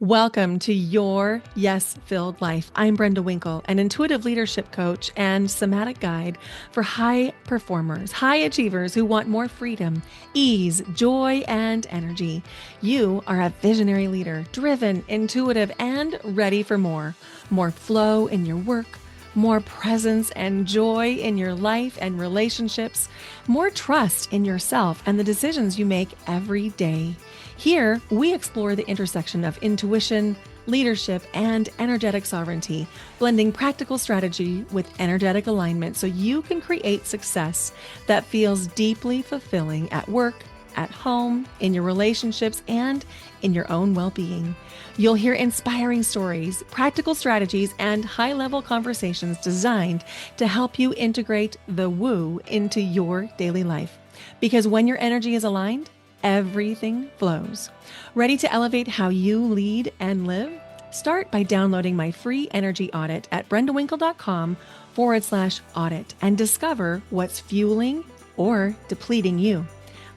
Welcome to Your Yes Filled Life. I'm Brenda Winkle, an intuitive leadership coach and somatic guide for high performers, high achievers who want more freedom, ease, joy, and energy. You are a visionary leader, driven, intuitive, and ready for more. More flow in your work, more presence and joy in your life and relationships, more trust in yourself and the decisions you make every day. Here, we explore the intersection of intuition, leadership, and energetic sovereignty, blending practical strategy with energetic alignment so you can create success that feels deeply fulfilling at work, at home, in your relationships, and in your own well being. You'll hear inspiring stories, practical strategies, and high level conversations designed to help you integrate the woo into your daily life. Because when your energy is aligned, everything flows. Ready to elevate how you lead and live? Start by downloading my free energy audit at brendawinkle.com/audit and discover what's fueling or depleting you.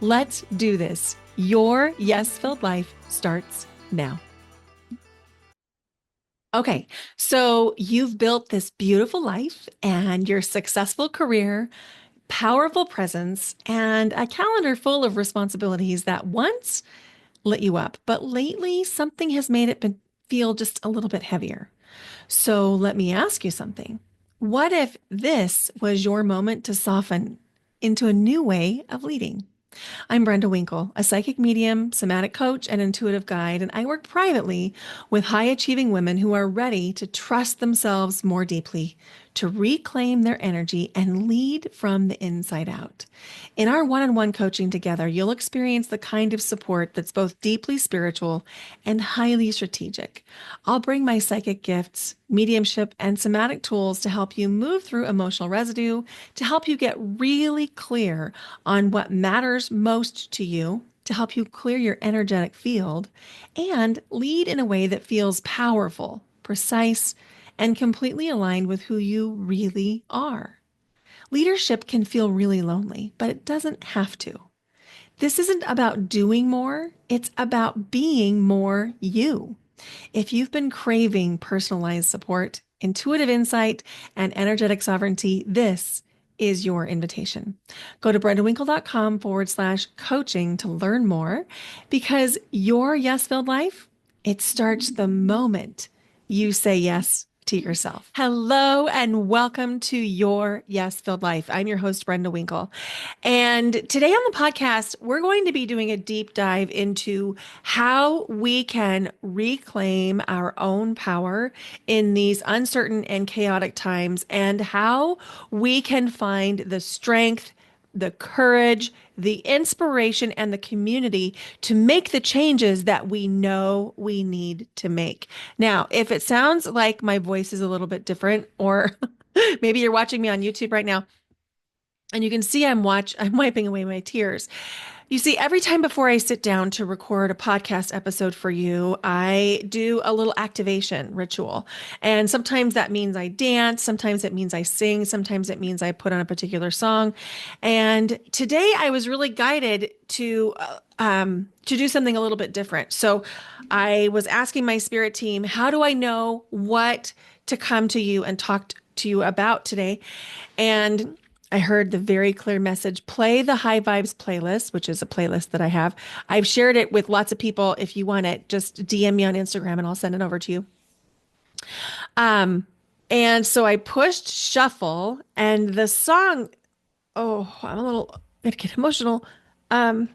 Let's do this. Your yes filled life starts now. Okay, so you've built this beautiful life and your successful career, powerful presence, and a calendar full of responsibilities that once lit you up, but lately something has made it feel just a little bit heavier. So let me ask you something. What if this was your moment to soften into a new way of leading? I'm Brenda Winkle, a psychic medium, somatic coach, and intuitive guide, and I work privately with high achieving women who are ready to trust themselves more deeply, to reclaim their energy, and lead from the inside out. In our one on one coaching together, you'll experience the kind of support that's both deeply spiritual and highly strategic. I'll bring my psychic gifts, mediumship, and somatic tools to help you move through emotional residue, to help you get really clear on what matters most to you, to help you clear your energetic field, and lead in a way that feels powerful, precise, and completely aligned with who you really are. Leadership can feel really lonely, but it doesn't have to. This isn't about doing more, it's about being more you. If you've been craving personalized support, intuitive insight, and energetic sovereignty, this is your invitation. Go to brendawinkle.com/coaching to learn more because your yes filled life, it starts the moment you say yes to yourself. Hello and welcome to Your Yes Filled Life. I'm your host, Brenda Winkle. And today on the podcast, we're going to be doing a deep dive into how we can reclaim our own power in these uncertain and chaotic times and how we can find the strength, the courage, the inspiration, and the community to make the changes that we know we need to make. Now, if it sounds like my voice is a little bit different, or maybe you're watching me on YouTube right now, and you can see I'm wiping away my tears. You see, every time before I sit down to record a podcast episode for you, I do a little activation ritual. And sometimes that means I dance, sometimes it means I sing, sometimes it means I put on a particular song. And today I was really guided to do something a little bit different. So I was asking my spirit team, how do I know what to come to you and talk to you about today? And I heard the very clear message, play the High Vibes playlist, which is a playlist that I have. I've shared it with lots of people. If you want it, just DM me on Instagram and I'll send it over to you. Um, and so I pushed shuffle and the song, oh, I get emotional. Um,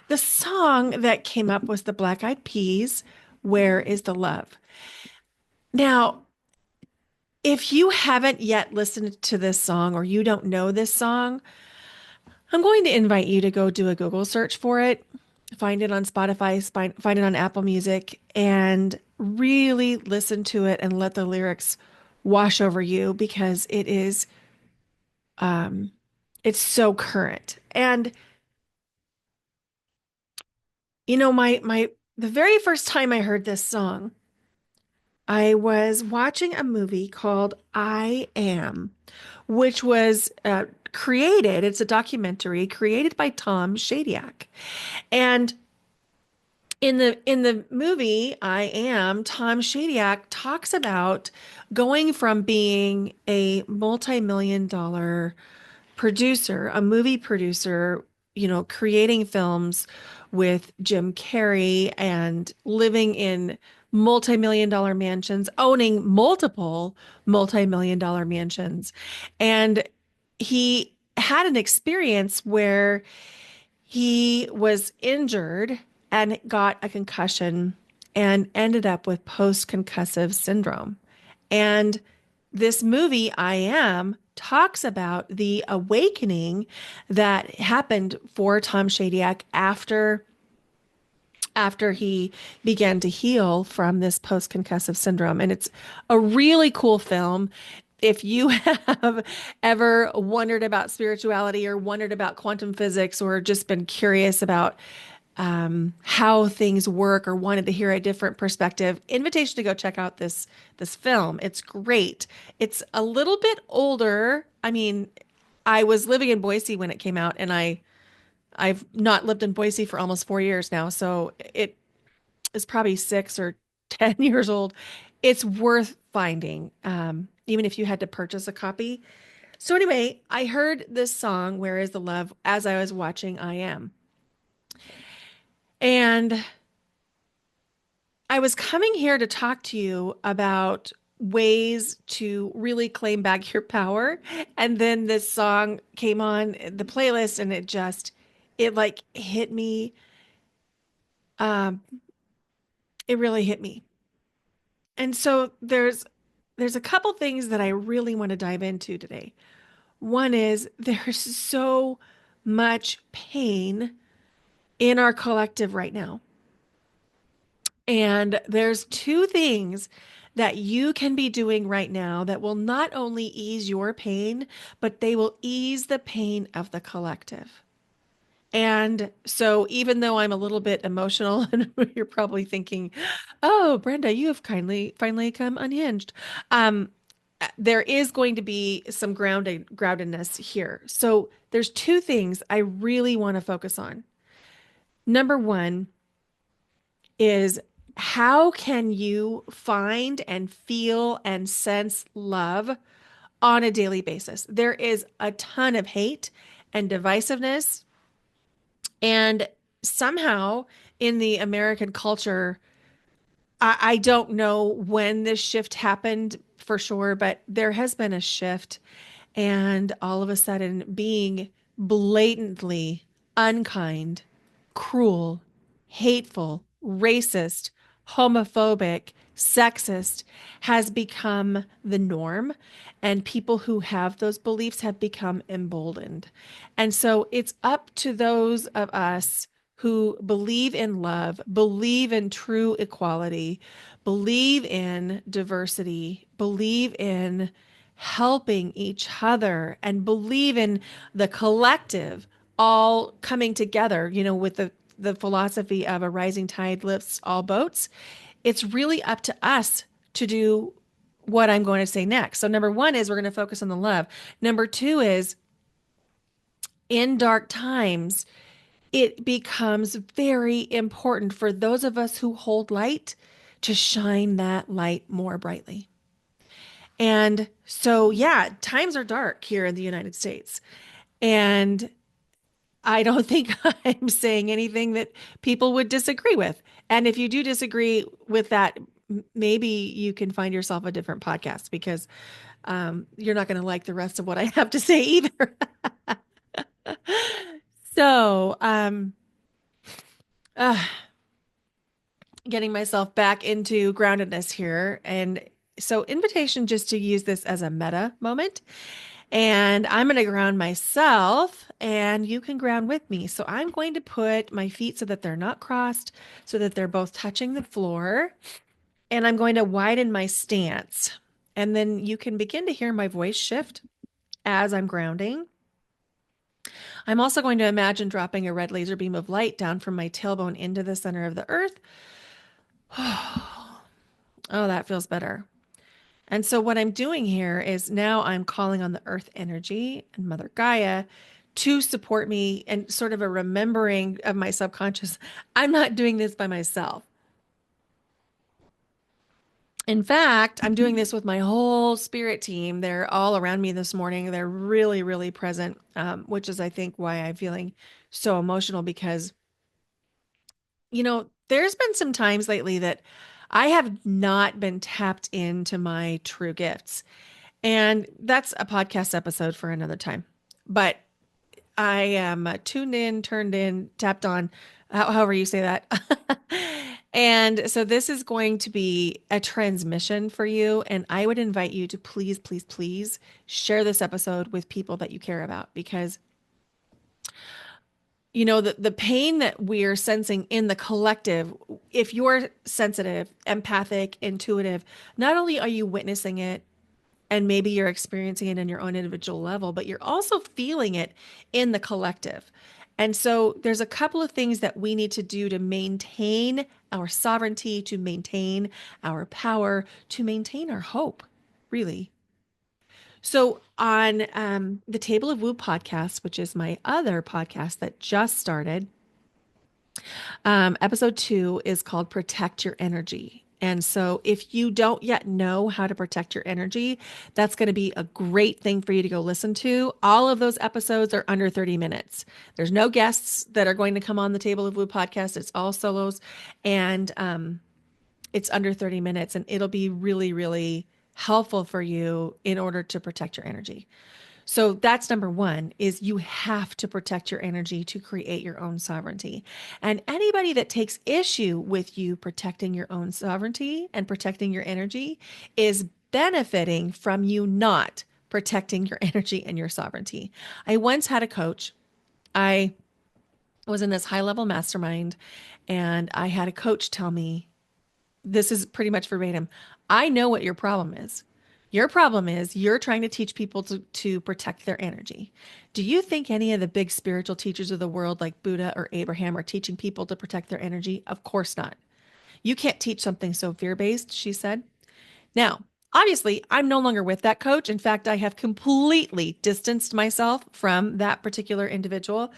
the song that came up was the Black Eyed Peas, Where is the Love? Now, if you haven't yet listened to this song or you don't know this song, I'm going to invite you to go do a Google search for it, find it on Spotify, find it on Apple Music, and really listen to it and let the lyrics wash over you because um, it's so current. And the very first time I heard this song, I was watching a movie called I Am, which was it's a documentary created by Tom Shadyac. And In the movie I Am, Tom Shadyac talks about going from being a multi-million dollar producer, a movie producer, creating films with Jim Carrey and living in multi-million dollar mansions, owning multiple multi-million dollar mansions. And he had an experience where he was injured and got a concussion and ended up with post-concussive syndrome. And this movie, I Am, talks about the awakening that happened for Tom Shadyac after he began to heal from this post-concussive syndrome. And it's a really cool film. If you have ever wondered about spirituality or wondered about quantum physics or just been curious about how things work or wanted to hear a different perspective, invitation to go check out this film. It's great. It's a little bit older. I mean, I was living in Boise when it came out, and I've not lived in Boise for almost 4 years now, so it is probably 6 or 10 years old. It's worth finding, even if you had to purchase a copy. So anyway, I heard this song, "Where Is the Love," as I was watching I Am. And I was coming here to talk to you about ways to really claim back your power. And then this song came on the playlist, and it like hit me. Um, it really hit me. And so there's a couple things that I really want to dive into today. One is there's so much pain in our collective right now. And there's two things that you can be doing right now that will not only ease your pain, but they will ease the pain of the collective. And so, even though I'm a little bit emotional, and you're probably thinking, "Oh, Brenda, you have kindly finally come unhinged." Um, there is going to be some groundedness here. So, there's two things I really want to focus on. Number one is, how can you find and feel and sense love on a daily basis? There is a ton of hate and divisiveness, and somehow in the American culture, I don't know when this shift happened for sure, but there has been a shift. And all of a sudden, being blatantly unkind, cruel, hateful, racist, homophobic, sexist has become the norm. And people who have those beliefs have become emboldened. And so it's up to those of us who believe in love, believe in true equality, believe in diversity, believe in helping each other, and believe in the collective all coming together, with the philosophy of a rising tide lifts all boats. It's really up to us to do what I'm going to say next. So number one is we're going to focus on the love. Number two is, in dark times, it becomes very important for those of us who hold light to shine that light more brightly. And so, yeah, times are dark here in the United States. And I don't think I'm saying anything that people would disagree with. And if you do disagree with that, maybe you can find yourself a different podcast, because you're not going to like the rest of what I have to say either. So, uh, getting myself back into groundedness here. And so, invitation just to use this as a meta moment. And I'm going to ground myself, and you can ground with me. So I'm going to put my feet so that they're not crossed, so that they're both touching the floor. And I'm going to widen my stance. And then you can begin to hear my voice shift as I'm grounding. I'm also going to imagine dropping a red laser beam of light down from my tailbone into the center of the earth. Oh, that feels better. And so what I'm doing here is now I'm calling on the earth energy and Mother Gaia to support me and sort of a remembering of my subconscious. I'm not doing this by myself. In fact, I'm doing this with my whole spirit team. They're all around me this morning. They're really, really present, which is, I think, why I'm feeling so emotional because, there's been some times lately that I have not been tapped into my true gifts. And that's a podcast episode for another time. But I am tuned in, turned in, tapped on, however you say that. And so this is going to be a transmission for you. And I would invite you to please, please, please share this episode with people that you care about because the pain that we're sensing in the collective, if you're sensitive, empathic, intuitive, not only are you witnessing it and maybe you're experiencing it in your own individual level, but you're also feeling it in the collective. And so there's a couple of things that we need to do to maintain our sovereignty, to maintain our power, to maintain our hope, really. So on the Table of Woo podcast, which is my other podcast that just started, episode 2 is called Protect Your Energy. And so, if you don't yet know how to protect your energy, that's going to be a great thing for you to go listen to. All of those episodes are under 30 minutes. There's no guests that are going to come on the Table of Woo podcast. It's all solos, and it's under 30 minutes, and it'll be really, really helpful for you in order to protect your energy. So that's number one is you have to protect your energy to create your own sovereignty. And anybody that takes issue with you protecting your own sovereignty and protecting your energy is benefiting from you not protecting your energy and your sovereignty. I once had a coach. I was in this high level mastermind and I had a coach tell me, this is pretty much verbatim. I know what your problem is. Your problem is you're trying to teach people to protect their energy. Do you think any of the big spiritual teachers of the world, like Buddha or Abraham, are teaching people to protect their energy? Of course not. You can't teach something so fear based, she said. Now, obviously, I'm no longer with that coach. In fact, I have completely distanced myself from that particular individual,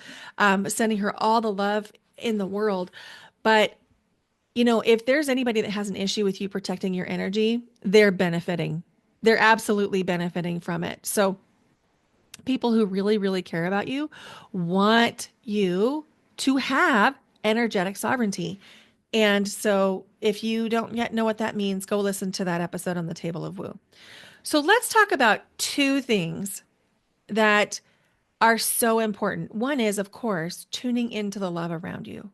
sending her all the love in the world. But if there's anybody that has an issue with you protecting your energy, they're benefiting. They're absolutely benefiting from it. So people who really, really care about you want you to have energetic sovereignty. And so if you don't yet know what that means, go listen to that episode on the Table of Woo. So let's talk about two things that are so important. One is, of course, tuning into the love around you.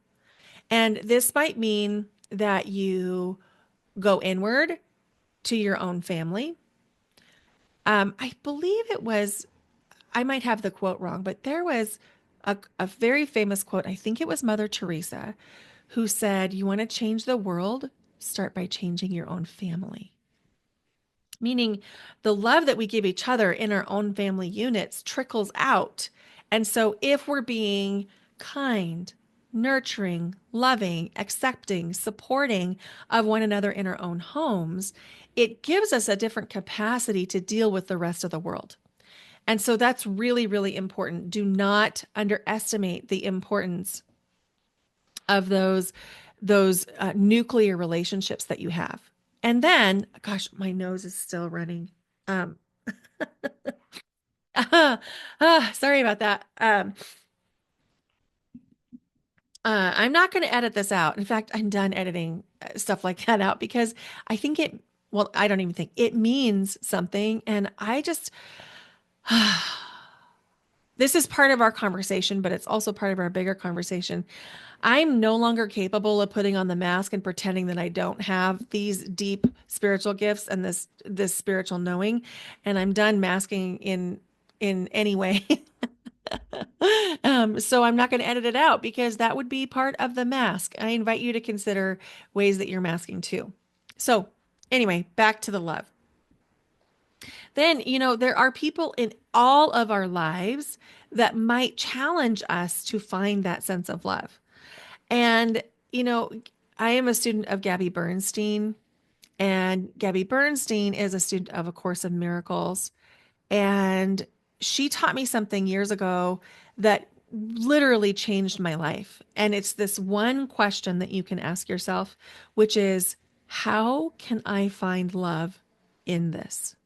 And this might mean that you go inward to your own family. I believe it was, I might have the quote wrong, but there was a very famous quote. I think it was Mother Teresa who said, "You want to change the world? Start by changing your own family." Meaning the love that we give each other in our own family units trickles out. And so if we're being kind, nurturing, loving, accepting, supporting of one another in our own homes, it gives us a different capacity to deal with the rest of the world. And so that's really, really important. Do not underestimate the importance of those nuclear relationships that you have. And then, gosh, my nose is still running. Um, sorry about that. I'm not going to edit this out. In fact, I'm done editing stuff like that out because I think well, I don't even think it means something. And this is part of our conversation, but it's also part of our bigger conversation. I'm no longer capable of putting on the mask and pretending that I don't have these deep spiritual gifts and this spiritual knowing, and I'm done masking in any way. So I'm not going to edit it out because that would be part of the mask. I invite you to consider ways that you're masking too. So anyway, back to the love. Then, there are people in all of our lives that might challenge us to find that sense of love. And, I am a student of Gabby Bernstein, and Gabby Bernstein is a student of A Course in Miracles. And she taught me something years ago that literally changed my life. And it's this one question that you can ask yourself, which is, how can I find love in this?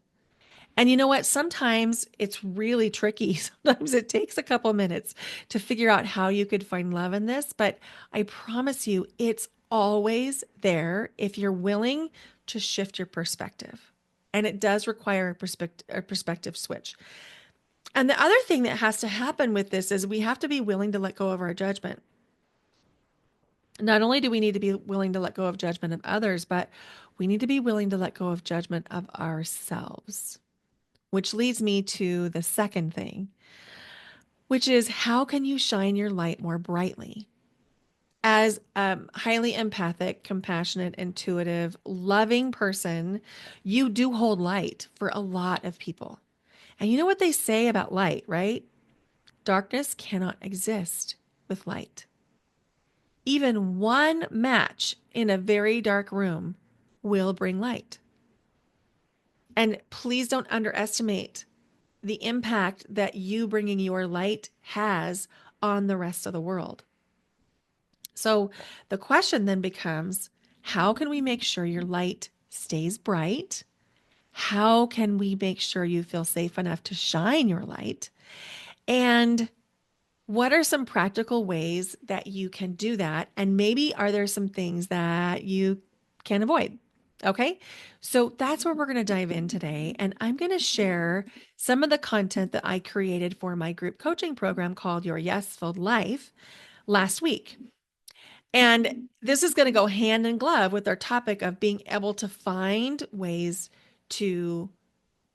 And you know what? Sometimes it's really tricky. Sometimes it takes a couple minutes to figure out how you could find love in this. But I promise you, it's always there if you're willing to shift your perspective. And it does require a perspective switch. And the other thing that has to happen with this is we have to be willing to let go of our judgment. Not only do we need to be willing to let go of judgment of others, but we need to be willing to let go of judgment of ourselves. Which leads me to the second thing, which is how can you shine your light more brightly? As a highly empathic, compassionate, intuitive, loving person, you do hold light for a lot of people. And you know what they say about light, right? Darkness cannot exist with light. Even one match in a very dark room will bring light. And please don't underestimate the impact that you bringing your light has on the rest of the world. So the question then becomes, how can we make sure your light stays bright? How can we make sure you feel safe enough to shine your light? And what are some practical ways that you can do that? And maybe are there some things that you can avoid? Okay. So that's where we're going to dive in today. And I'm going to share some of the content that I created for my group coaching program called Your Yes Filled Life last week. And this is going to go hand in glove with our topic of being able to find ways to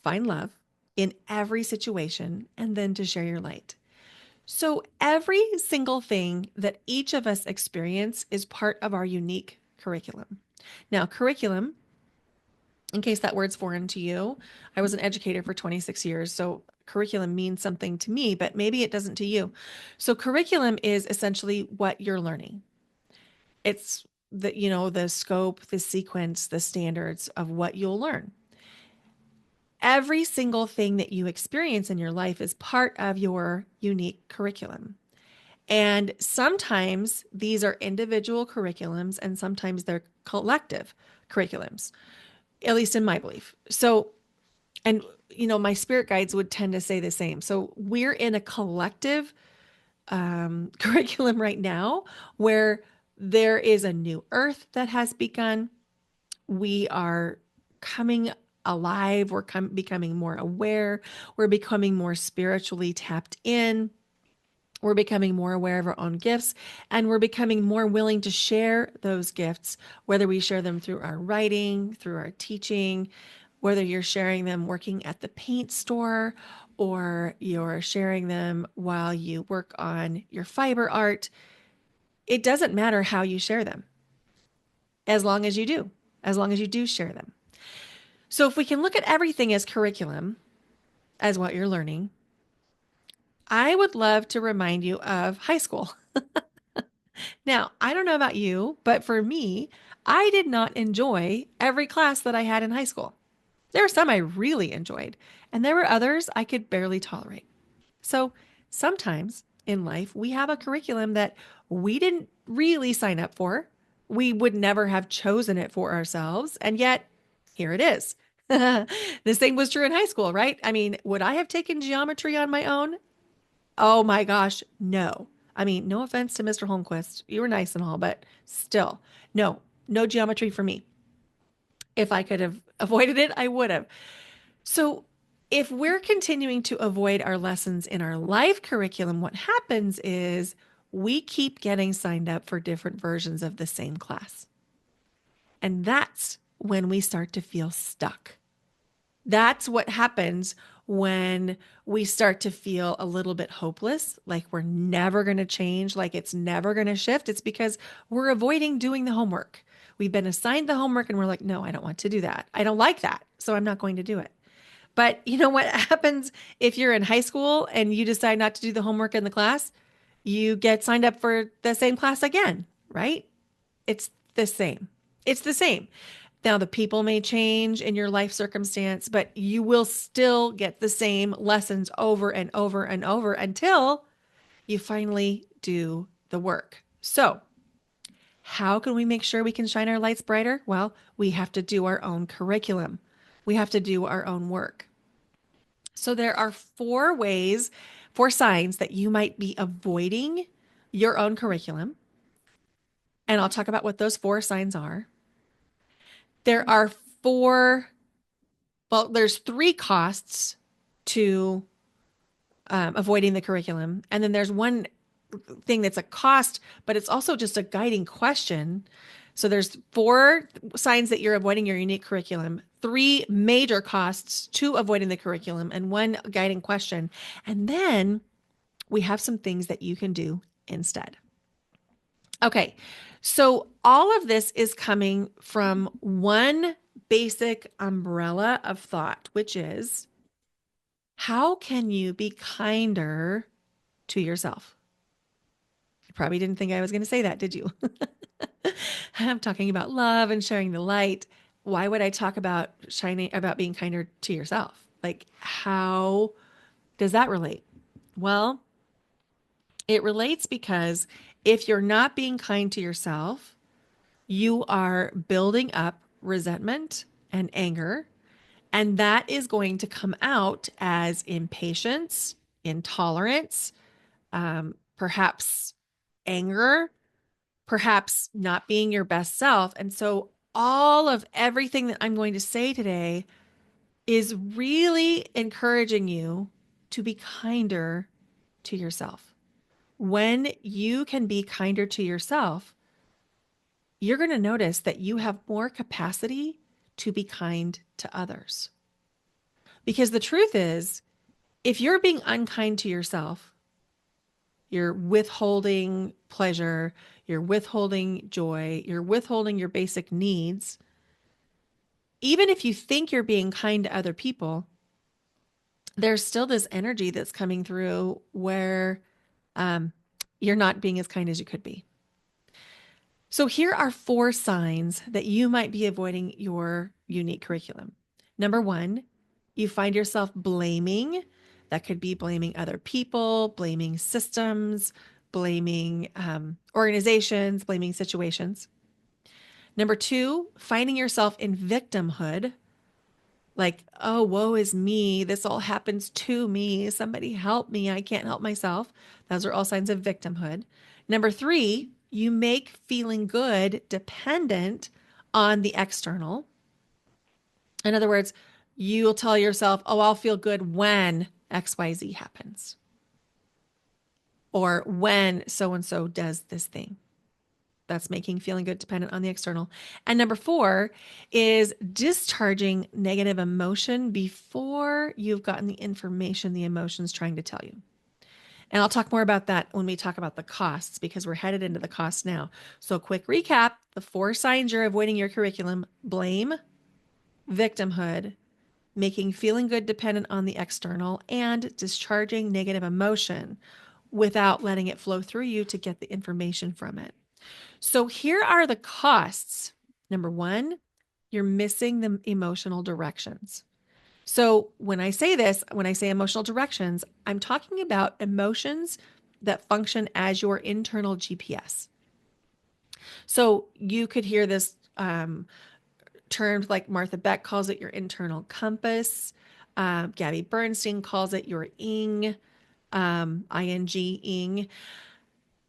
find love in every situation and then to share your light. So every single thing that each of us experience is part of our unique curriculum. Now, curriculum, in case that word's foreign to you, I was an educator for 26 years, so curriculum means something to me, but maybe it doesn't to you. So curriculum is essentially what you're learning. It's the scope, the sequence, the standards of what you'll learn. Every single thing that you experience in your life is part of your unique curriculum. And sometimes these are individual curriculums and sometimes they're collective curriculums, at least in my belief. So, and my spirit guides would tend to say the same. So we're in a collective curriculum right now where there is a new earth that has begun. We are coming alive. We're becoming more aware. We're becoming more spiritually tapped in. We're becoming more aware of our own gifts, and we're becoming more willing to share those gifts, whether we share them through our writing, through our teaching, whether you're sharing them working at the paint store, or you're sharing them while you work on your fiber art. It doesn't matter how you share them, as long as you do share them. So if we can look at everything as curriculum, as what you're learning, I would love to remind you of high school. Now, I don't know about you, but for me, I did not enjoy every class that I had in high school. There were some I really enjoyed, and there were others I could barely tolerate. So sometimes in life, we have a curriculum that we didn't really sign up for. We would never have chosen it for ourselves, and yet here it is. The same was true in high school, right? I mean, would I have taken geometry on my own? Oh my gosh, no. I mean, no offense to Mr. Holmquist. You were nice and all, but still, no geometry for me. If I could have avoided it, I would have. So if we're continuing to avoid our lessons in our life curriculum, what happens is we keep getting signed up for different versions of the same class. And that's when we start to feel stuck. That's what happens when we start to feel a little bit hopeless, like we're never going to change, like it's never going to shift. It's because we're avoiding doing the homework. We've been assigned the homework and we're like, no, I don't want to do that. I don't like that. So I'm not going to do it. But you know what happens if you're in high school and you decide not to do the homework in the class? You get signed up for the same class again, right? It's the same. It's the same. Now, the people may change in your life circumstance, but you will still get the same lessons over and over and over until you finally do the work. So, how can we make sure we can shine our lights brighter? Well, we have to do our own curriculum. We have to do our own work. So there are four ways, four signs that you might be avoiding your own curriculum. And I'll talk about what those four signs are. There are four, well, there's three costs to avoiding the curriculum. And then there's one thing that's a cost, but it's also just a guiding question. So there's four signs that you're avoiding your unique curriculum, three major costs to avoiding the curriculum, and one guiding question. And then we have some things that you can do instead. Okay, so all of this is coming from one basic umbrella of thought, which is how can you be kinder to yourself? You probably didn't think I was going to say that, did you? I'm talking about love and sharing the light. Why would I talk about being kinder to yourself? Like, how does that relate? Well, it relates because if you're not being kind to yourself, you are building up resentment and anger, and that is going to come out as impatience, intolerance, perhaps anger, perhaps not being your best self. And so, all of everything that I'm going to say today is really encouraging you to be kinder to yourself. When you can be kinder to yourself, you're going to notice that you have more capacity to be kind to others. Because the truth is, if you're being unkind to yourself, you're withholding pleasure, you're withholding joy, you're withholding your basic needs. Even if you think you're being kind to other people, there's still this energy that's coming through where you're not being as kind as you could be. So here are four signs that you might be avoiding your unique curriculum. Number one, you find yourself blaming. That could be blaming other people, blaming systems, blaming organizations, blaming situations. Number two, finding yourself in victimhood, like, oh, woe is me. This all happens to me. Somebody help me. I can't help myself. Those are all signs of victimhood. Number three, you make feeling good dependent on the external. In other words, you'll tell yourself, oh, I'll feel good when XYZ happens, or when so-and-so does this thing. That's making feeling good dependent on the external. And number four is discharging negative emotion before you've gotten the information the emotion's trying to tell you. And I'll talk more about that when we talk about the costs, because we're headed into the costs now. So quick recap, the four signs you're avoiding your curriculum: blame, victimhood, making feeling good dependent on the external, and discharging negative emotion without letting it flow through you to get the information from it. So here are the costs. Number one, you're missing the emotional directions. So when I say this, when I say emotional directions, I'm talking about emotions that function as your internal GPS. So you could hear this termed, like Martha Beck calls it, your internal compass. Gabby Bernstein calls it your ing, ing, ing.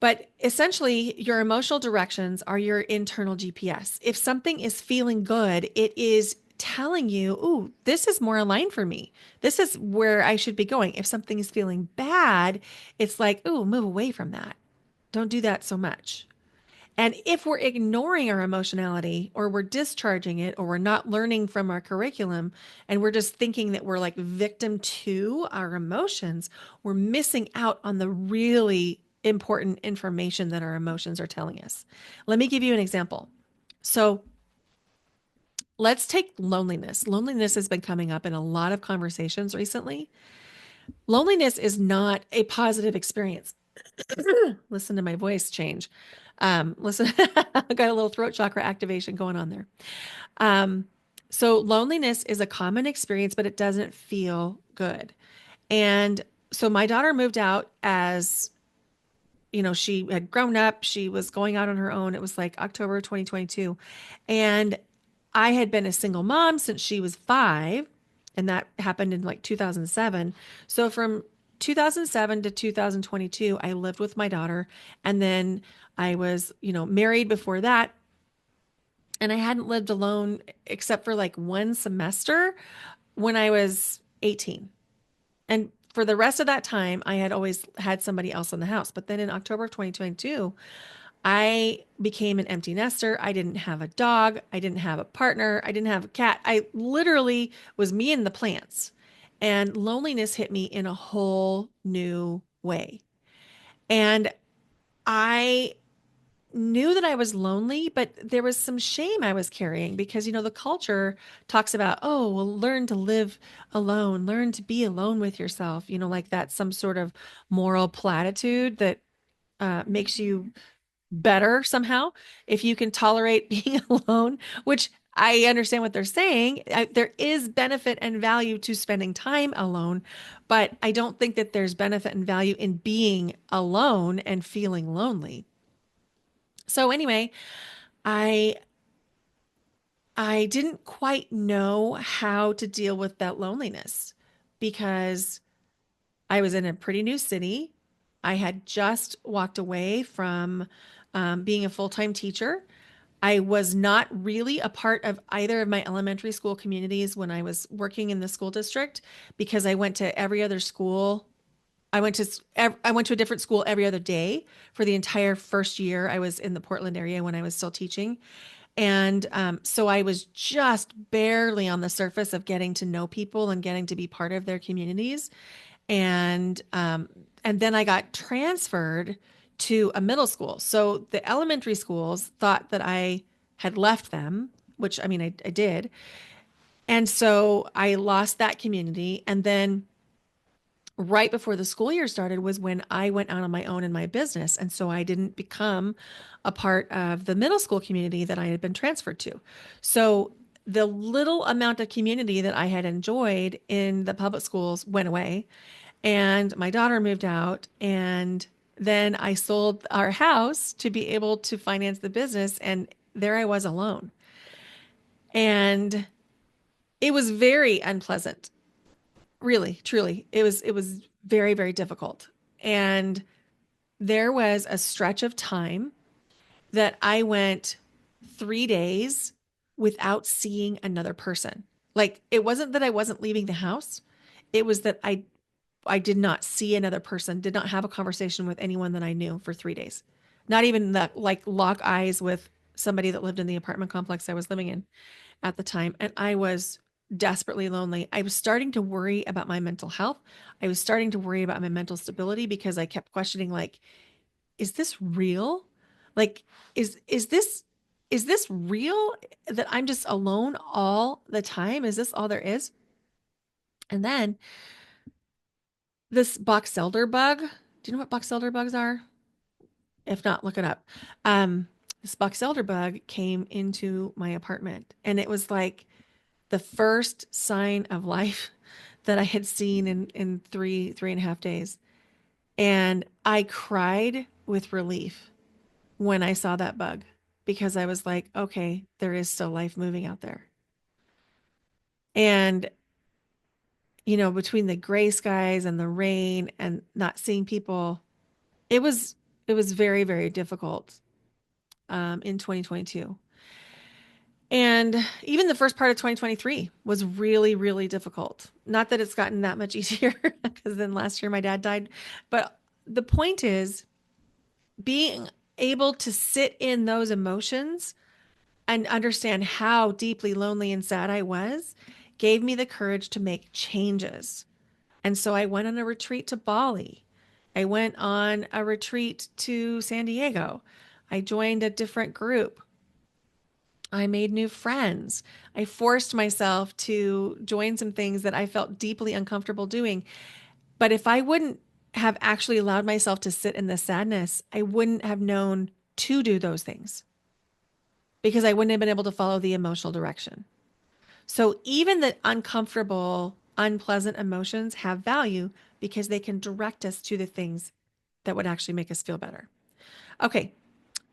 But essentially, your emotional directions are your internal GPS. If something is feeling good, it is telling you, ooh, this is more aligned for me. This is where I should be going. If something is feeling bad, it's like, ooh, move away from that. Don't do that so much. And if we're ignoring our emotionality, or we're discharging it, or we're not learning from our curriculum, and we're just thinking that we're like victim to our emotions, we're missing out on the really important information that our emotions are telling us. Let me give you an example. So let's take loneliness. Loneliness has been coming up in a lot of conversations recently. Loneliness is not a positive experience. Listen to my voice change. Listen, I got a little throat chakra activation going on there. Um, so loneliness is a common experience, but it doesn't feel good. And so my daughter moved out as, she had grown up. She was going out on her own. It was like October 2022. And I had been a single mom since she was 5, and that happened in like 2007. So from 2007 to 2022, I lived with my daughter. And then I was, married before that. And I hadn't lived alone except for like one semester when I was 18. And for the rest of that time, I had always had somebody else in the house. But then in October of 2022, I became an empty nester. I didn't have a dog. I didn't have a partner. I didn't have a cat. I literally was me and the plants. And loneliness hit me in a whole new way. And I knew that I was lonely, but there was some shame I was carrying because, the culture talks about, oh, well, learn to live alone, learn to be alone with yourself, like that's some sort of moral platitude that makes you better somehow if you can tolerate being alone, which I understand what they're saying. There is benefit and value to spending time alone, but I don't think that there's benefit and value in being alone and feeling lonely. So anyway, I I didn't quite know how to deal with that loneliness because I was in a pretty new city. I had just walked away from being a full-time teacher. I was not really a part of either of my elementary school communities when I was working in the school district because I went to every other school. I went to a different school every other day for the entire first year I was in the Portland area when I was still teaching. And so I was just barely on the surface of getting to know people and getting to be part of their communities. And and then I got transferred to a middle school. So the elementary schools thought that I had left them, which I mean I did. And so I lost that community. And then right before the school year started was when I went out on my own in my business. And so I didn't become a part of the middle school community that I had been transferred to. So the little amount of community that I had enjoyed in the public schools went away. And my daughter moved out. And then I sold our house to be able to finance the business. And there I was alone. And it was very unpleasant. Really, truly. It was very, very difficult. And there was a stretch of time that I went 3 days without seeing another person. Like it wasn't that I wasn't leaving the house. It was that I did not see another person, did not have a conversation with anyone that I knew for 3 days. Not even that like lock eyes with somebody that lived in the apartment complex I was living in at the time. And I was desperately lonely. I was starting to worry about my mental health. I was starting to worry about my mental stability because I kept questioning like, is this real? Like, is this real that I'm just alone all the time? Is this all there is? And then this box elder bug. Do you know what box elder bugs are? If not, look it up. This box elder bug came into my apartment and it was like the first sign of life that I had seen in 3.5 days. And I cried with relief when I saw that bug because I was like, okay, there is still life moving out there. And, between the gray skies and the rain and not seeing people, it was it was very, very difficult in 2022. And even the first part of 2023 was really, really difficult. Not that it's gotten that much easier because then last year my dad died. But the point is being able to sit in those emotions and understand how deeply lonely and sad I was gave me the courage to make changes. And so I went on a retreat to Bali. I went on a retreat to San Diego. I joined a different group. I made new friends. I forced myself to join some things that I felt deeply uncomfortable doing. But if I wouldn't have actually allowed myself to sit in the sadness, I wouldn't have known to do those things because I wouldn't have been able to follow the emotional direction. So even the uncomfortable, unpleasant emotions have value because they can direct us to the things that would actually make us feel better. Okay,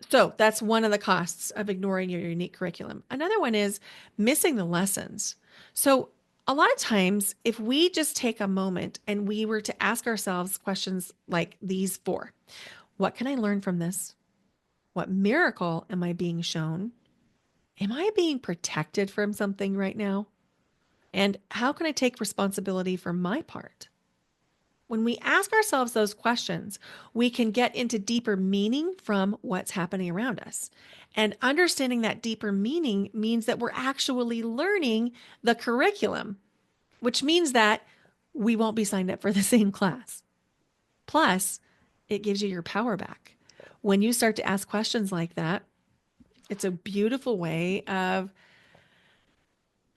so that's one of the costs of ignoring your unique curriculum. Another one is missing the lessons. So a lot of times, if we just take a moment and we were to ask ourselves questions like these four: what can I learn from this? What miracle am I being shown? Am I being protected from something right now? And how can I take responsibility for my part? When we ask ourselves those questions, we can get into deeper meaning from what's happening around us. And understanding that deeper meaning means that we're actually learning the curriculum, which means that we won't be signed up for the same class. Plus, it gives you your power back. When you start to ask questions like that, it's a beautiful way of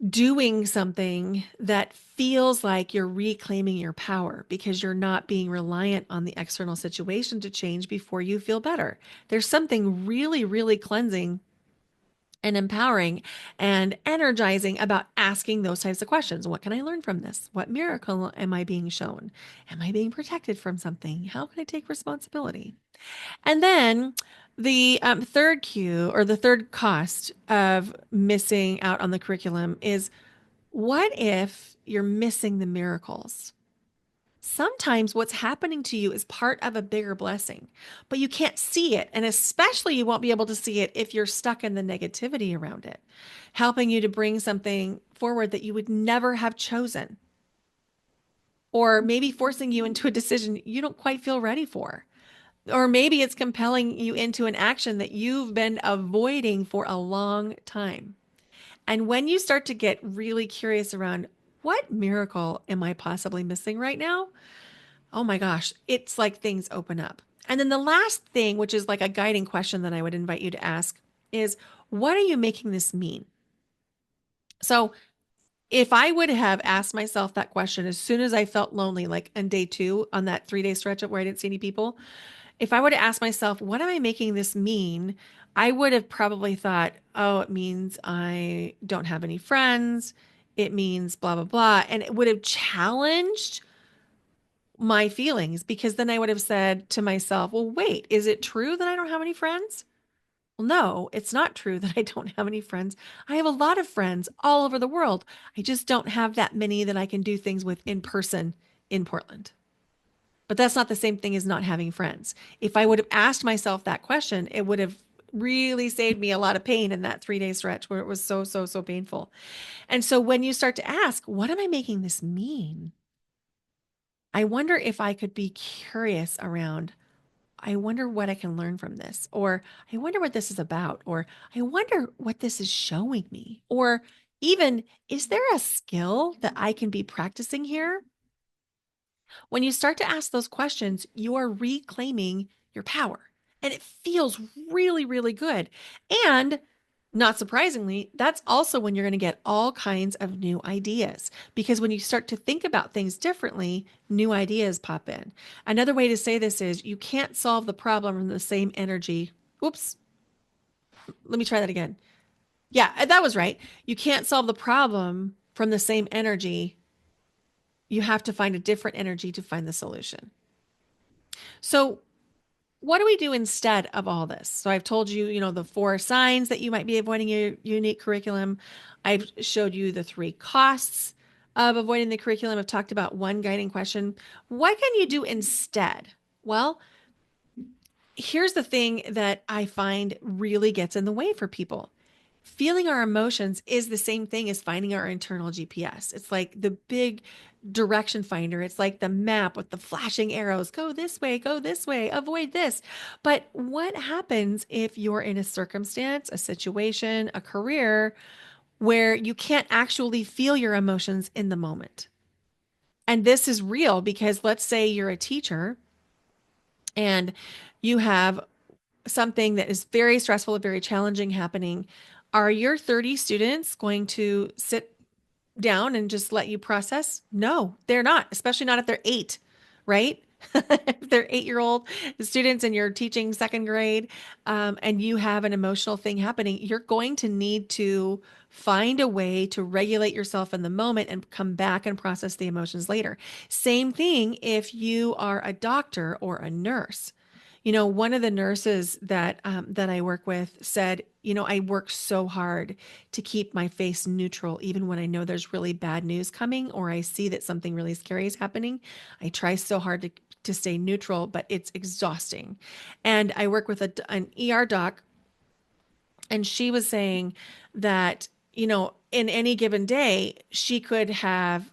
doing something that feels like you're reclaiming your power because you're not being reliant on the external situation to change before you feel better. There's something really, really cleansing and empowering and energizing about asking those types of questions. What can I learn from this? What miracle am I being shown? Am I being protected from something? How can I take responsibility? And then the third cue or the third cost of missing out on the curriculum is, what if you're missing the miracles? Sometimes what's happening to you is part of a bigger blessing, but you can't see it. And especially you won't be able to see it if you're stuck in the negativity around it, helping you to bring something forward that you would never have chosen, or maybe forcing you into a decision you don't quite feel ready for. Or maybe it's compelling you into an action that you've been avoiding for a long time. And when you start to get really curious around, what miracle am I possibly missing right now? Oh my gosh, it's like things open up. And then the last thing, which is like a guiding question that I would invite you to ask, is, what are you making this mean? So if I would have asked myself that question as soon as I felt lonely, like on day 2 on that 3-day stretch up where I didn't see any people, if I would have asked myself, what am I making this mean? I would have probably thought, oh, it means I don't have any friends. It means blah, blah, blah. And it would have challenged my feelings because then I would have said to myself, well, wait, is it true that I don't have any friends? Well, no, it's not true that I don't have any friends. I have a lot of friends all over the world. I just don't have that many that I can do things with in person in Portland. But that's not the same thing as not having friends. If I would have asked myself that question, it would have really saved me a lot of pain in that 3-day stretch where it was so, so, so painful. And so when you start to ask, what am I making this mean? I wonder if I could be curious around, I wonder what I can learn from this, or I wonder what this is about, or I wonder what this is showing me, or even, is there a skill that I can be practicing here? When you start to ask those questions, you are reclaiming your power. And it feels really, really good. And not surprisingly, that's also when you're going to get all kinds of new ideas. Because when you start to think about things differently, new ideas pop in. Another way to say this is, you can't solve the problem from the same energy. Oops, let me try that again. Yeah, that was right. You can't solve the problem from the same energy. You have to find a different energy to find the solution. So, what do we do instead of all this? So, I've told you, the 4 signs that you might be avoiding your unique curriculum. I've showed you the 3 costs of avoiding the curriculum. I've talked about one guiding question. What can you do instead? Well, here's the thing that I find really gets in the way for people. Feeling our emotions is the same thing as finding our internal GPS. It's like the big direction finder. It's like the map with the flashing arrows. Go this way, avoid this. But what happens if you're in a circumstance, a situation, a career where you can't actually feel your emotions in the moment? And this is real because let's say you're a teacher and you have something that is very stressful, very challenging happening. Are your 30 students going to sit down and just let you process? No, they're not, especially not if they're 8, right? If they're 8-year-old students and you're teaching second grade, and you have an emotional thing happening, you're going to need to find a way to regulate yourself in the moment and come back and process the emotions later. Same thing if you are a doctor or a nurse. One of the nurses that I work with said, I work so hard to keep my face neutral, even when I know there's really bad news coming or I see that something really scary is happening. I try so hard to stay neutral, but it's exhausting. And I work with an ER doc, and she was saying that, in any given day, she could have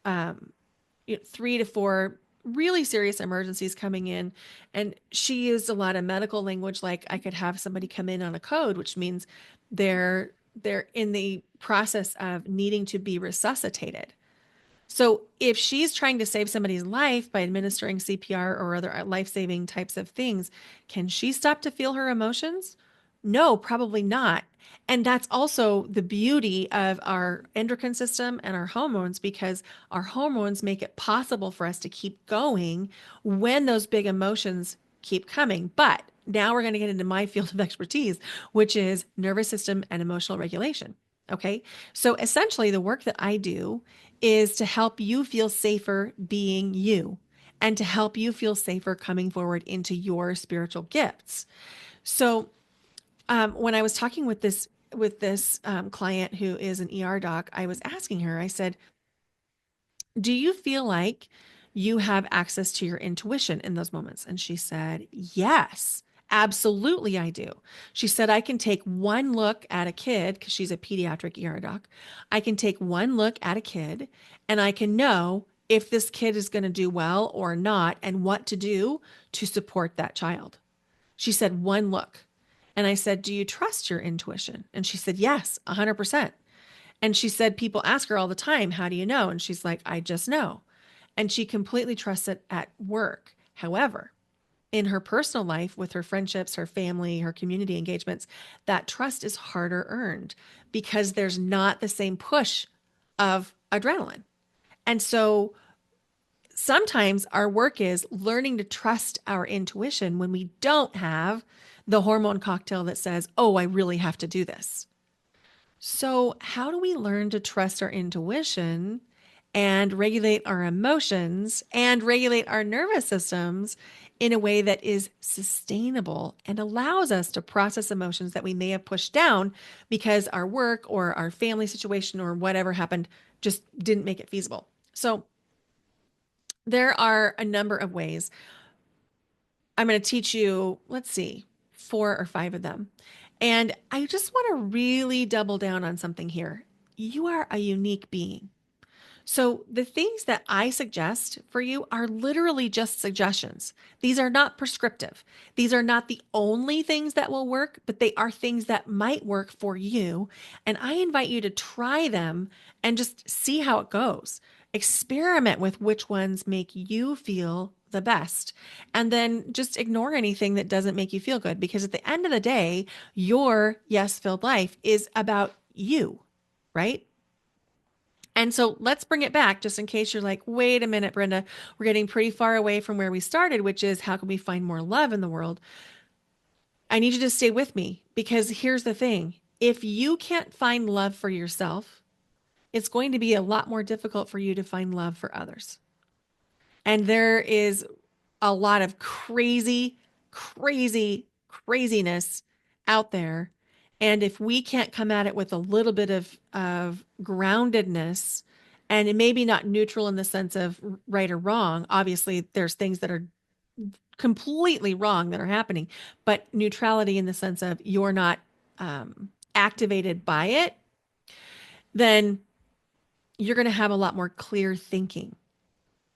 3 to 4 really serious emergencies coming in. And she used a lot of medical language, like I could have somebody come in on a code, which means they're in the process of needing to be resuscitated. So if she's trying to save somebody's life by administering CPR or other life-saving types of things, can she stop to feel her emotions? No, probably not. And that's also the beauty of our endocrine system and our hormones, because our hormones make it possible for us to keep going when those big emotions keep coming. But now we're going to get into my field of expertise, which is nervous system and emotional regulation. Okay. So essentially, the work that I do is to help you feel safer being you and to help you feel safer coming forward into your spiritual gifts. So, when I was talking with this client who is an ER doc, I was asking her, I said, do you feel like you have access to your intuition in those moments? And she said, yes, absolutely, I do. She said, I can take one look at a kid, because she's a pediatric ER doc. I can take one look at a kid and I can know if this kid is going to do well or not and what to do to support that child. She said, one look. And I said, do you trust your intuition? And she said, yes, 100%. And she said, people ask her all the time, how do you know? And she's like, I just know. And she completely trusts it at work. However, in her personal life, with her friendships, her family, her community engagements, that trust is harder earned because there's not the same push of adrenaline. And so sometimes our work is learning to trust our intuition when we don't have the hormone cocktail that says, oh, I really have to do this. So, how do we learn to trust our intuition and regulate our emotions and regulate our nervous systems in a way that is sustainable and allows us to process emotions that we may have pushed down because our work or our family situation or whatever happened just didn't make it feasible? So, there are a number of ways. I'm going to teach you, let's see, 4 or 5 of them. And I just want to really double down on something here. You are a unique being. So, the things that I suggest for you are literally just suggestions. These are not prescriptive. These are not the only things that will work, but they are things that might work for you. And I invite you to try them and just see how it goes. Experiment with which ones make you feel the best. And then just ignore anything that doesn't make you feel good, because at the end of the day, your yes filled life is about you, right? And so let's bring it back, just in case you're like, wait a minute, Brenda, we're getting pretty far away from where we started, which is how can we find more love in the world? I need you to stay with me, because here's the thing. If you can't find love for yourself, it's going to be a lot more difficult for you to find love for others. And there is a lot of craziness out there. And if we can't come at it with a little bit of groundedness, and it may be not neutral in the sense of right or wrong, obviously there's things that are completely wrong that are happening, but neutrality in the sense of you're not activated by it, then you're going to have a lot more clear thinking.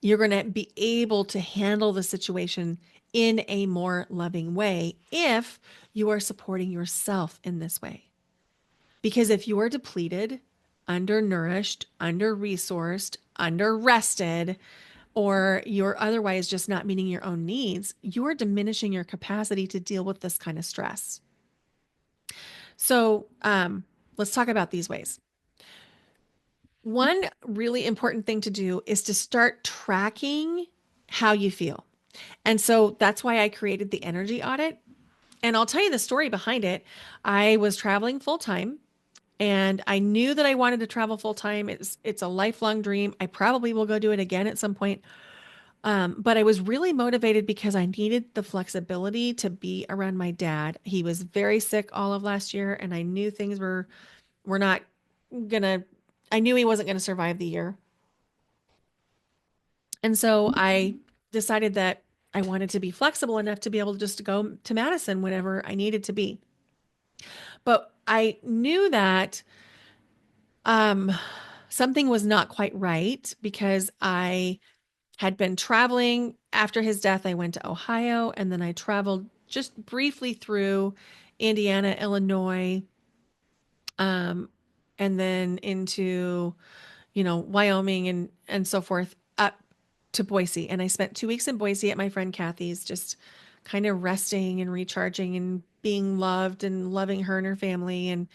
You're going to be able to handle the situation in a more loving way if you are supporting yourself in this way. Because if you are depleted, undernourished, under-resourced, under-rested, or you're otherwise just not meeting your own needs, you are diminishing your capacity to deal with this kind of stress. So let's talk about these ways. One really important thing to do is to start tracking how you feel. And so that's why I created the energy audit. And I'll tell you the story behind it. I was traveling full time and I knew that I wanted to travel full time. It's a lifelong dream. I probably will go do it again at some point. But I was really motivated because I needed the flexibility to be around my dad. He was very sick all of last year, and I knew things were not gonna. I knew he wasn't gonna survive the year, and so I decided that I wanted to be flexible enough to be able to just go to Madison whenever I needed to be. But I knew that um, something was not quite right because I had been traveling after his death. I went to Ohio and then I traveled just briefly through Indiana, Illinois, um, and then into, Wyoming and so forth up to Boise. And I spent 2 weeks in Boise at my friend Kathy's, just kind of resting and recharging and being loved and loving her and her family and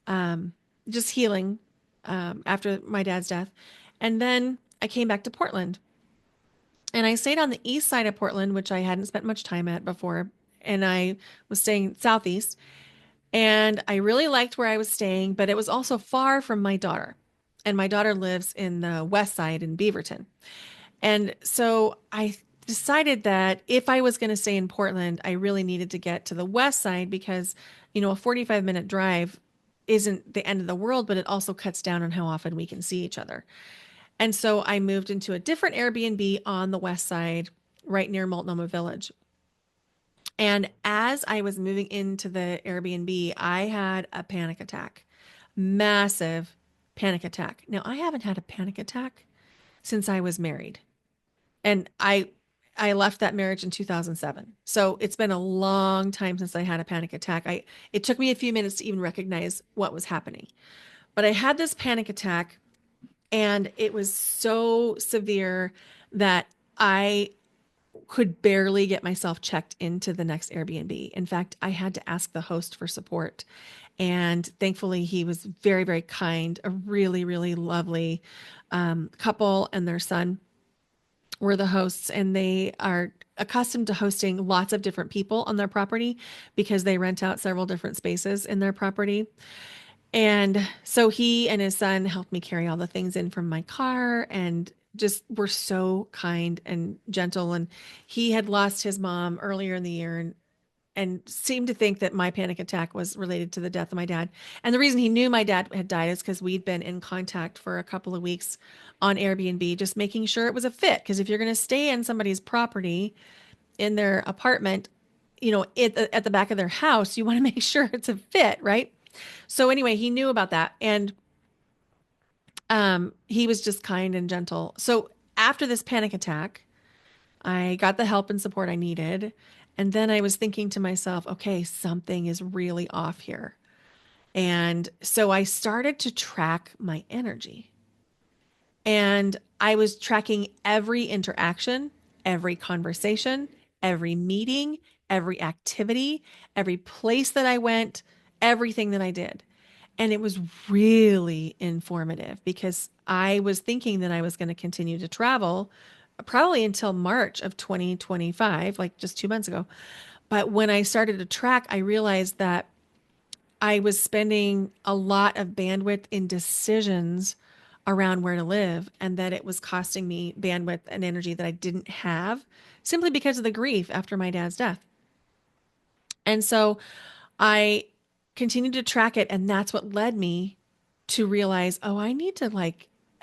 um, just healing after my dad's death. And then I came back to Portland. And I stayed on the east side of Portland, which I hadn't spent much time at before. And I was staying southeast. And I really liked where I was staying, but it was also far from my daughter. And my daughter lives in the west side in Beaverton. And so I decided that if I was going to stay in Portland, I really needed to get to the west side because, a 45-minute drive isn't the end of the world, but it also cuts down on how often we can see each other. And so I moved into a different Airbnb on the west side, right near Multnomah Village. And as I was moving into the Airbnb, I had a panic attack, massive panic attack. Now, I haven't had a panic attack since I was married. And I left that marriage in 2007. So it's been a long time since I had a panic attack. It took me a few minutes to even recognize what was happening. But I had this panic attack and it was so severe that I could barely get myself checked into the next Airbnb. In fact, I had to ask the host for support. And thankfully, he was very, very kind, a really, really lovely couple and their son were the hosts, and they are accustomed to hosting lots of different people on their property because they rent out several different spaces in their property. And so he and his son helped me carry all the things in from my car and just were so kind and gentle. And he had lost his mom earlier in the year and seemed to think that my panic attack was related to the death of my dad. And the reason he knew my dad had died is because we'd been in contact for a couple of weeks on Airbnb, just making sure it was a fit. Because if you're going to stay in somebody's property in their apartment, at the back of their house, you want to make sure it's a fit, right? So anyway, he knew about that. And he was just kind and gentle. So after this panic attack, I got the help and support I needed. And then I was thinking to myself, okay, something is really off here. And so I started to track my energy. And I was tracking every interaction, every conversation, every meeting, every activity, every place that I went, everything that I did. And it was really informative because I was thinking that I was going to continue to travel probably until March of 2025, like just 2 months ago. But when I started to track, I realized that I was spending a lot of bandwidth in decisions around where to live and that it was costing me bandwidth and energy that I didn't have simply because of the grief after my dad's death. And so I continued to track it. And that's what led me to realize, oh, I need to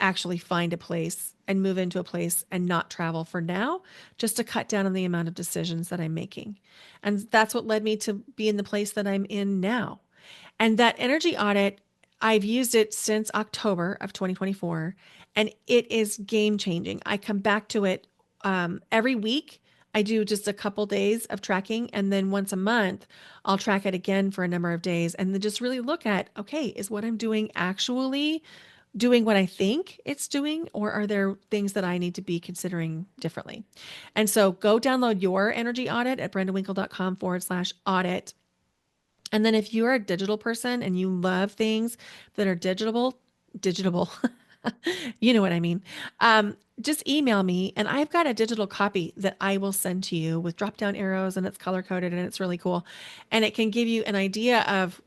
actually find a place and move into a place and not travel for now, just to cut down on the amount of decisions that I'm making. And that's what led me to be in the place that I'm in now. And that energy audit, I've used it since October of 2024, and it is game changing. I come back to it every week. I do just a couple days of tracking, and then once a month, I'll track it again for a number of days and then just really look at, okay, is what I'm doing actually doing what I think it's doing, or are there things that I need to be considering differently? And so go download your energy audit at brendawinkle.com/audit. And then if you're a digital person and you love things that are digital, You know what I mean. Just email me and I've got a digital copy that I will send to you with drop down arrows and it's color coded and it's really cool. And it can give you an idea of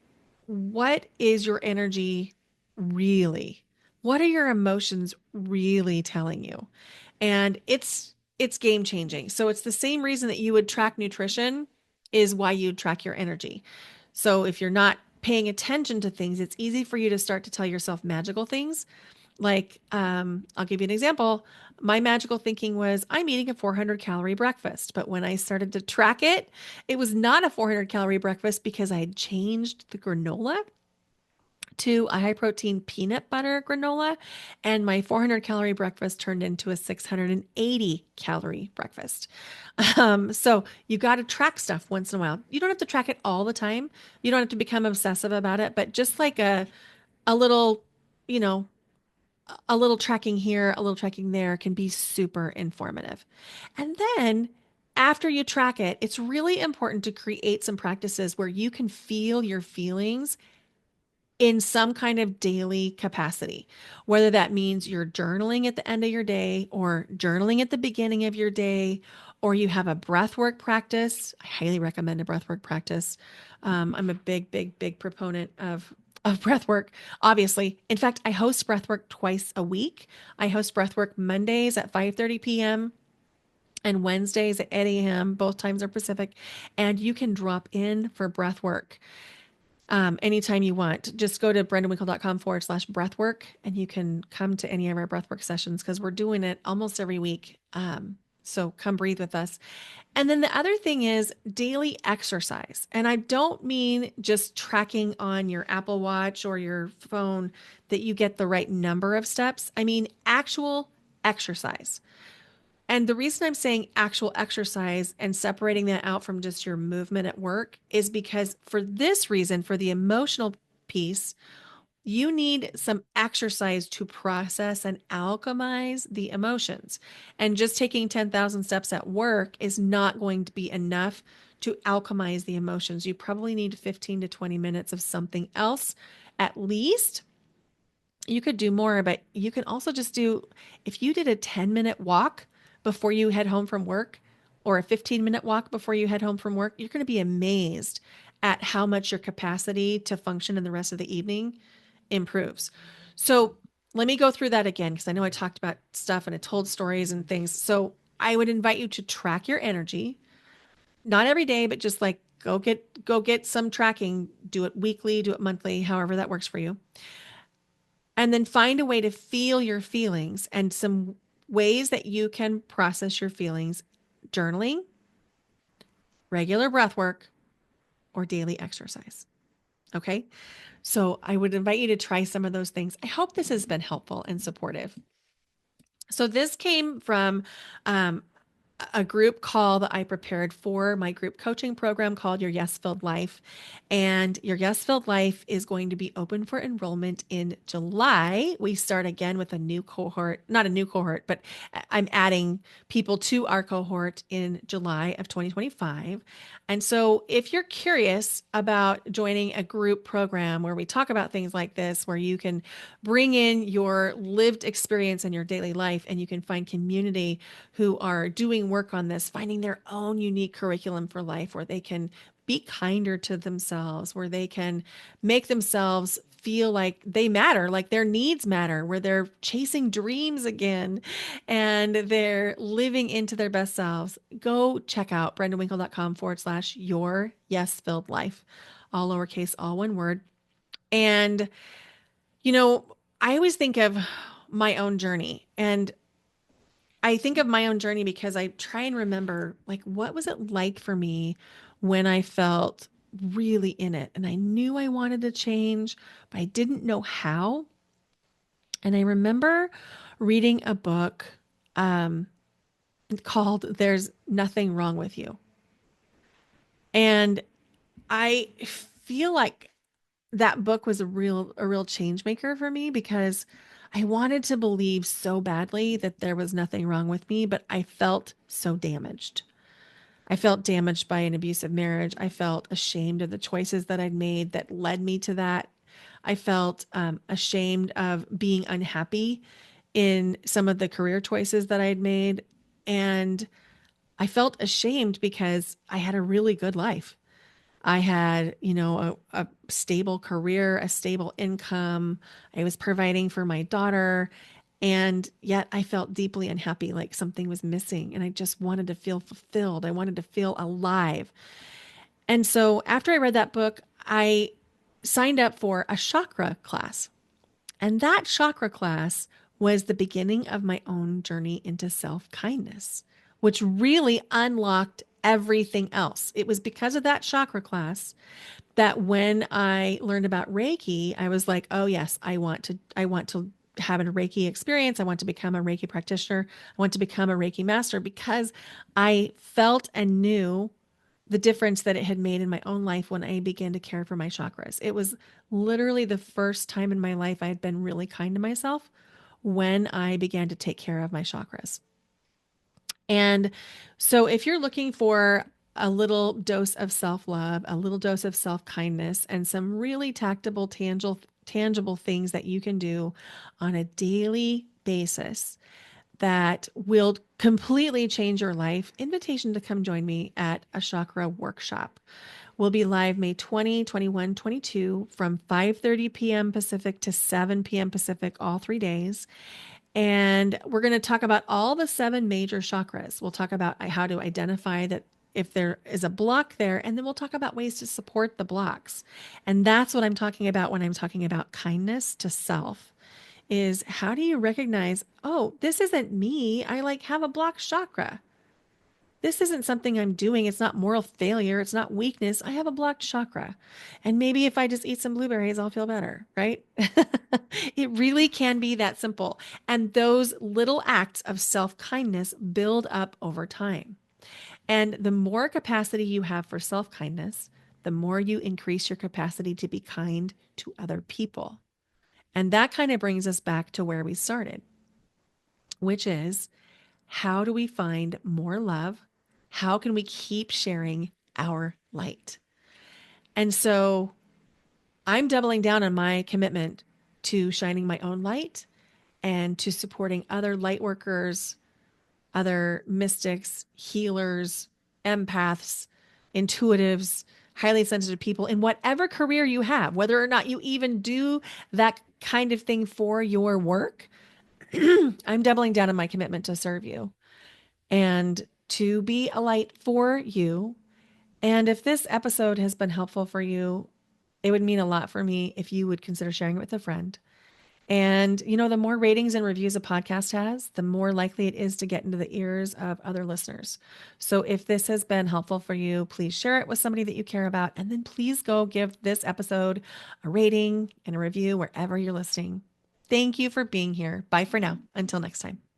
what is your energy really? What are your emotions really telling you? And it's game changing. So it's the same reason that you would track nutrition is why you'd track your energy. So if you're not paying attention to things, it's easy for you to start to tell yourself magical things. Like, I'll give you an example. My magical thinking was I'm eating a 400 calorie breakfast. But when I started to track it, it was not a 400 calorie breakfast because I had changed the granola to a high protein peanut butter granola. And my 400 calorie breakfast turned into a 680 calorie breakfast. So you got to track stuff once in a while. You don't have to track it all the time. You don't have to become obsessive about it, but just like a little, you know, a little tracking here, a little tracking there can be super informative. And then after you track it, it's really important to create some practices where you can feel your feelings in some kind of daily capacity, whether that means you're journaling at the end of your day or journaling at the beginning of your day, or you have a breath work practice. I highly recommend a breath work practice. I'm a big proponent of breath work, obviously. In fact, I host breath work twice a week. I host breath work Mondays at 5:30 p.m. and Wednesdays at 8 a.m. Both times are Pacific. And you can drop in for breath work anytime you want. Just go to brendawinkle.com/breathwork and you can come to any of our breathwork sessions because we're doing it almost every week. So come breathe with us. And then the other thing is daily exercise. And I don't mean just tracking on your Apple Watch or your phone that you get the right number of steps. I mean actual exercise. And the reason I'm saying actual exercise and separating that out from just your movement at work is because for this reason, for the emotional piece, you need some exercise to process and alchemize the emotions. And just taking 10,000 steps at work is not going to be enough to alchemize the emotions. You probably need 15 to 20 minutes of something else at least. You could do more, but you can also just do, if you did a 10-minute walk before you head home from work or a 15-minute walk before you head home from work, you're going to be amazed at how much your capacity to function in the rest of the evening improves. So let me go through that again because I know I talked about stuff and I told stories and things. So I would invite you to track your energy, not every day, but just like go get some tracking. Do it weekly, do it monthly, however that works for you. And then find a way to feel your feelings and some ways that you can process your feelings: journaling, regular breath work, or daily exercise. Okay. So I would invite you to try some of those things. I hope this has been helpful and supportive. So this came from um, a group call that I prepared for my group coaching program called Your Yes Filled Life. And Your Yes Filled Life is going to be open for enrollment in July. We start again with a new cohort, not a new cohort, but I'm adding people to our cohort in July of 2025. And so if you're curious about joining a group program where we talk about things like this, where you can bring in your lived experience in your daily life and you can find community who are doing work on this, finding their own unique curriculum for life where they can be kinder to themselves, where they can make themselves feel like they matter, like their needs matter, where they're chasing dreams again and they're living into their best selves. Go check out brendawinkle.com/your yes filled life, all lowercase, all one word. And, you know, I always think of my own journey, and I think of my own journey because I try and remember, like, what was it like for me when I felt really in it and I knew I wanted to change, but I didn't know how. And I remember reading a book um, called There's Nothing Wrong with You. And I feel like that book was a real change maker for me because I wanted to believe so badly that there was nothing wrong with me, but I felt so damaged. I felt damaged by an abusive marriage. I felt ashamed of the choices that I'd made that led me to that. I felt ashamed of being unhappy in some of the career choices that I had made. And I felt ashamed because I had a really good life. I had, a stable career, a stable income. I was providing for my daughter. And yet I felt deeply unhappy, like something was missing. And I just wanted to feel fulfilled. I wanted to feel alive. And so after I read that book, I signed up for a chakra class. And that chakra class was the beginning of my own journey into self kindness, which really unlocked everything else. It was because of that chakra class that when I learned about Reiki, I was like, oh yes, I want to have a Reiki experience. I want to become a Reiki practitioner. I want to become a Reiki master because I felt and knew the difference that it had made in my own life when I began to care for my chakras. It was literally the first time in my life I had been really kind to myself when I began to take care of my chakras. And so if you're looking for a little dose of self-love, a little dose of self-kindness, and some really tactable, tangible things that you can do on a daily basis that will completely change your life, invitation to come join me at a chakra workshop. We'll be live May 20, 21, 22 from 5:30 p.m. Pacific to 7 p.m. Pacific, all 3 days. And we're going to talk about all the 7 major chakras. We'll talk about how to identify that if there is a block there, and then we'll talk about ways to support the blocks. And that's what I'm talking about when I'm talking about kindness to self is how do you recognize, oh, this isn't me. I like have a blocked chakra. This isn't something I'm doing. It's not moral failure. It's not weakness. I have a blocked chakra. And maybe if I just eat some blueberries, I'll feel better, right? It really can be that simple. And those little acts of self kindness build up over time. And the more capacity you have for self kindness, the more you increase your capacity to be kind to other people. And that kind of brings us back to where we started, which is how do we find more love? How can we keep sharing our light? And so I'm doubling down on my commitment to shining my own light and to supporting other light workers, other mystics, healers, empaths, intuitives, highly sensitive people in whatever career you have, whether or not you even do that kind of thing for your work. I'm doubling down on my commitment to serve you and to be a light for you. And if this episode has been helpful for you, it would mean a lot for me if you would consider sharing it with a friend. And, the more ratings and reviews a podcast has, the more likely it is to get into the ears of other listeners. So if this has been helpful for you, please share it with somebody that you care about. And then please go give this episode a rating and a review wherever you're listening. Thank you for being here. Bye for now. Until next time.